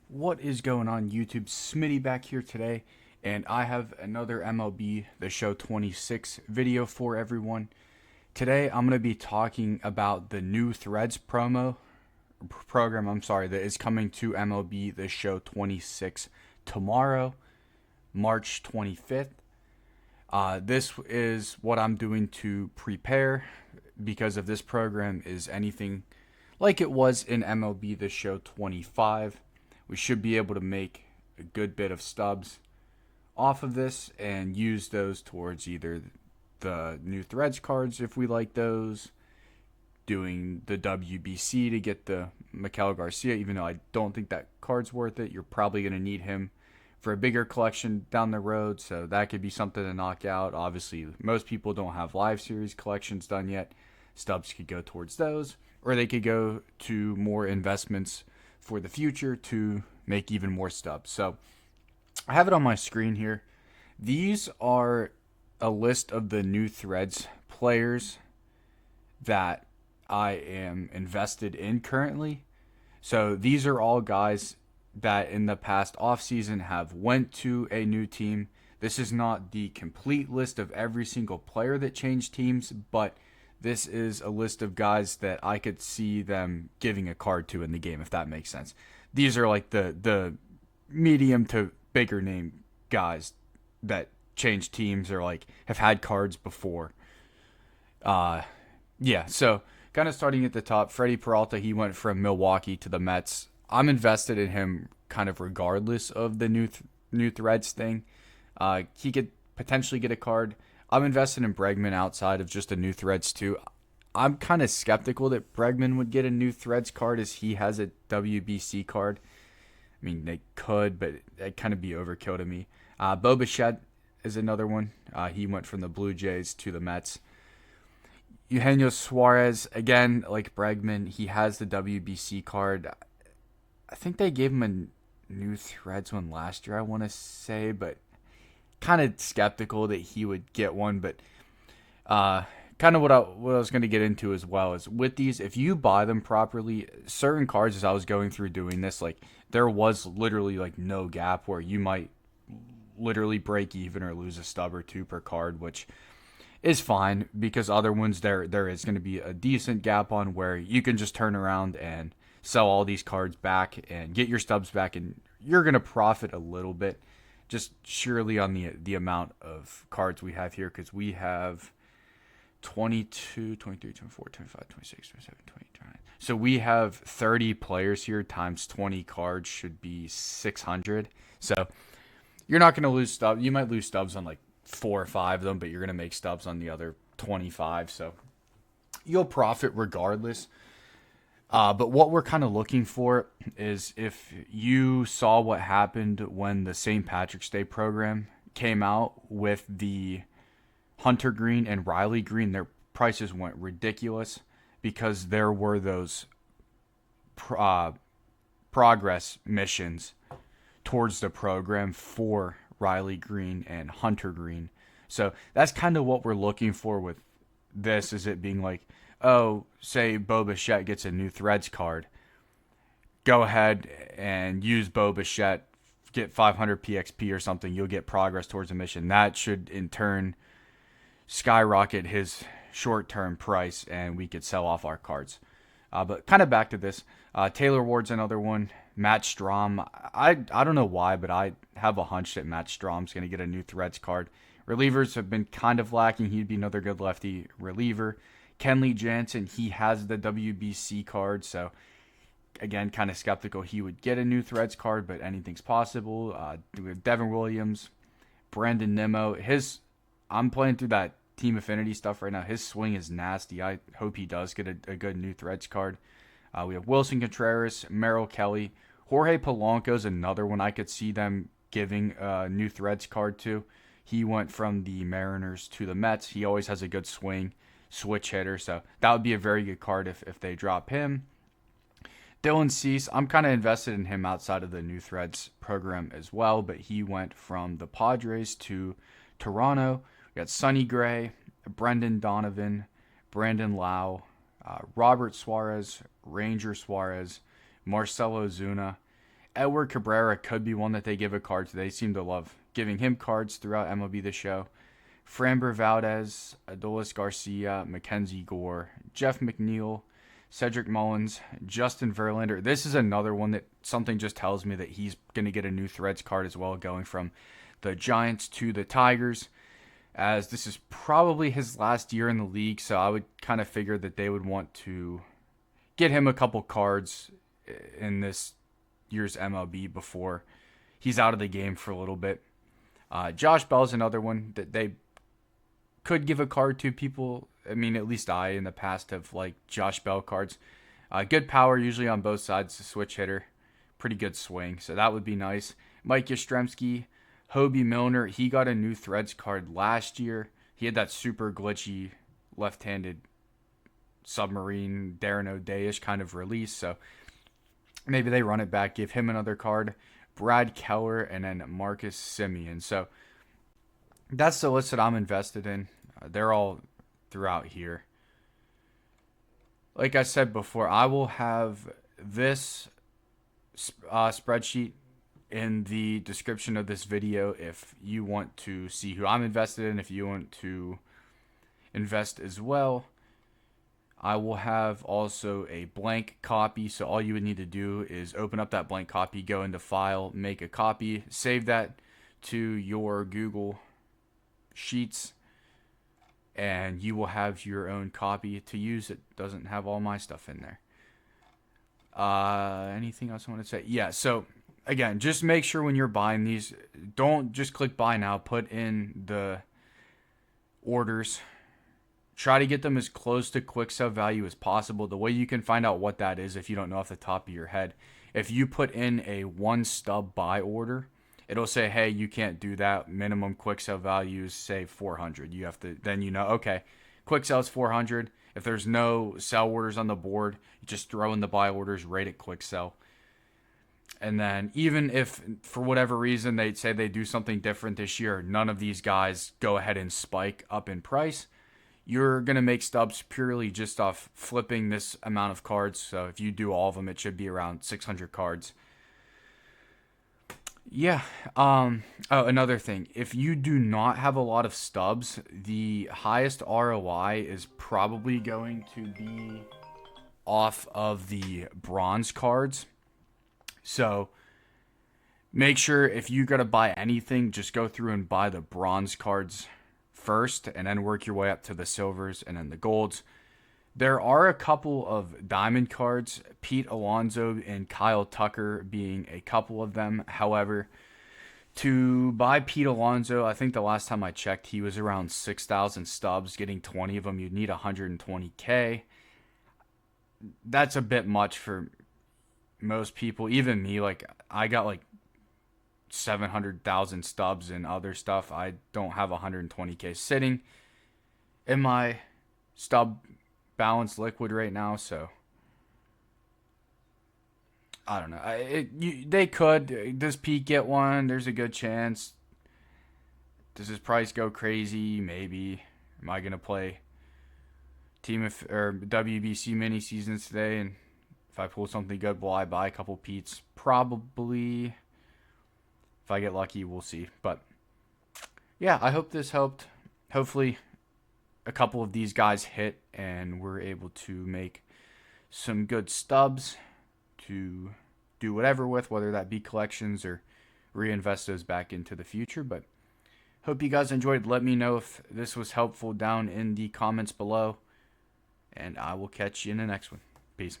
What is going on, YouTube? Smitty back here today, and I have another MLB The Show 26 video for everyone. Today, I'm going to be talking about the new Threads program. That is coming to MLB The Show 26 tomorrow, March 25th. This is what I'm doing to prepare because if this program is anything like it was in MLB The Show 25, we should be able to make a good bit of stubs off of this and use those towards either the new threads cards if we like those, doing the WBC to get the Mikel Garcia, even though I don't think that card's worth it. You're probably going to need him for a bigger collection down the road, so that could be something to knock out. Obviously, most people don't have live series collections done yet. Stubs could go towards those, or they could go to more investments for the future to make even more stubs. So I have it on my screen here. These are a list of the new threads players that I am invested in currently. So these are all guys that in the past offseason have went to a new team. This is not the complete list of every single player that changed teams, but this is a list of guys that I could see them giving a card to in the game, if that makes sense. These are like the medium to bigger name guys that change teams or like have had cards before. So kind of starting at the top, Freddie Peralta, he went from Milwaukee to the Mets. I'm invested in him kind of regardless of the new threads thing. He could potentially get a card. I'm invested in Bregman outside of just the new threads too. I'm kind of skeptical that Bregman would get a new threads card as he has a WBC card. I mean, they could, but it'd kind of be overkill to me. Bo Bichette is another one. He went from the Blue Jays to the Mets. Eugenio Suarez, again, like Bregman, he has the WBC card. I think they gave him a new threads one last year, I want to say, but kind of skeptical that he would get one. But kind of what I was going to get into as well is with these, if you buy them properly, certain cards, as I was going through doing this, like there was literally like no gap where you might literally break even or lose a stub or two per card, which is fine because other ones there is going to be a decent gap on where you can just turn around and sell all these cards back and get your stubs back, and you're going to profit a little bit just surely on the amount of cards we have here, because we have 22, 23, 24, 25, 26, 27, 28, 29. So we have 30 players here times 20 cards should be 600. So you're not going to lose stubs. You might lose stubs on like 4 or 5 of them, but you're going to make stubs on the other 25. So you'll profit regardless. But what we're kind of looking for is if you saw what happened when the St. Patrick's Day program came out with the Hunter Green and Riley Green, their prices went ridiculous because there were those progress missions towards the program for Riley Green and Hunter Green. So that's kind of what we're looking for with this, is it being like, oh, say Bo Bichette gets a new threads card. Go ahead and use Bo Bichette, get 500 PXP or something. You'll get progress towards a mission. That should in turn skyrocket his short-term price, and we could sell off our cards. But kind of back to this. Taylor Ward's another one. Matt Strom. I don't know why, but I have a hunch that Matt Strom's going to get a new threads card. Relievers have been kind of lacking. He'd be another good lefty reliever. Kenley Jansen, he has the WBC card, so again, kind of skeptical he would get a new threads card, but anything's possible. We have Devin Williams, Brandon Nimmo. I'm playing through that Team Affinity stuff right now. His swing is nasty. I hope he does get a good new threads card. We have Wilson Contreras, Merrill Kelly. Jorge Polanco's another one I could see them giving a new threads card to. He went from the Mariners to the Mets. He always has a good swing, switch hitter, so that would be a very good card if they drop him. Dylan Cease, I'm kind of invested in him outside of the new threads program as well, but he went from the Padres to Toronto. We got Sonny Gray, Brendan Donovan, Brandon Lau, Robert Suarez, Ranger Suarez, Marcelo Zuna, Edward Cabrera could be one that they give a card to. They seem to love giving him cards throughout MLB The Show. Framber Valdez, Adolis Garcia, Mackenzie Gore, Jeff McNeil, Cedric Mullins, Justin Verlander. This is another one that something just tells me that he's going to get a new Threads card as well, going from the Giants to the Tigers, as this is probably his last year in the league, so I would kind of figure that they would want to get him a couple cards in this year's MLB before he's out of the game for a little bit. Josh Bell's another one that they could give a card to. People, I mean, at least I in the past have liked Josh Bell cards. Good power usually on both sides, the switch hitter. Pretty good swing, so that would be nice. Mike Yastrzemski, Hobie Milner, he got a new Threads card last year. He had that super glitchy left-handed submarine Darren O'Day-ish kind of release, so maybe they run it back, give him another card. Brad Keller, and then Marcus Semien. So that's the list that I'm invested in. They're all throughout here. Like I said before, I will have this spreadsheet in the description of this video if you want to see who I'm invested in, if you want to invest as well. I will have also a blank copy, so all you would need to do is open up that blank copy, go into File, make a copy, save that to your Google Sheets, and you will have your own copy to use. It doesn't have all my stuff in there. Anything else I want to say? Yeah, so again, just make sure when you're buying these, don't just click buy now, put in the orders. Try to get them as close to quick sell value as possible. The way you can find out what that is, if you don't know off the top of your head, if you put in a one stub buy order, it'll say, hey, you can't do that. Minimum quick sell value is, say, 400. You have to, then you know, okay, quick sell is 400. If there's no sell orders on the board, you just throw in the buy orders, rate it quick sell. And then even if for whatever reason they say they do something different this year, none of these guys go ahead and spike up in price, you're going to make stubs purely just off flipping this amount of cards. So if you do all of them, it should be around 600 cards. Yeah. Oh, another thing. If you do not have a lot of stubs, the highest ROI is probably going to be off of the bronze cards. So make sure if you got to buy anything, just go through and buy the bronze cards first and then work your way up to the silvers and then the golds. There are a couple of diamond cards, Pete Alonso and Kyle Tucker being a couple of them. However, to buy Pete Alonso, I think the last time I checked, he was around 6,000 stubs. Getting 20 of them, you'd need 120K. That's a bit much for most people, even me. Like, I got like 700,000 stubs and other stuff. I don't have 120K sitting in my stub balance liquid right now, so I don't know. They could. Does Pete get one? There's a good chance. Does his price go crazy? Maybe. Am I gonna play WBC mini seasons today? And if I pull something good, will I buy a couple Pete's? Probably. If I get lucky, we'll see. But yeah, I hope this helped. Hopefully a couple of these guys hit and we're able to make some good stubs to do whatever with, whether that be collections or reinvest those back into the future. But hope you guys enjoyed. Let me know if this was helpful down in the comments below, and I will catch you in the next one. Peace.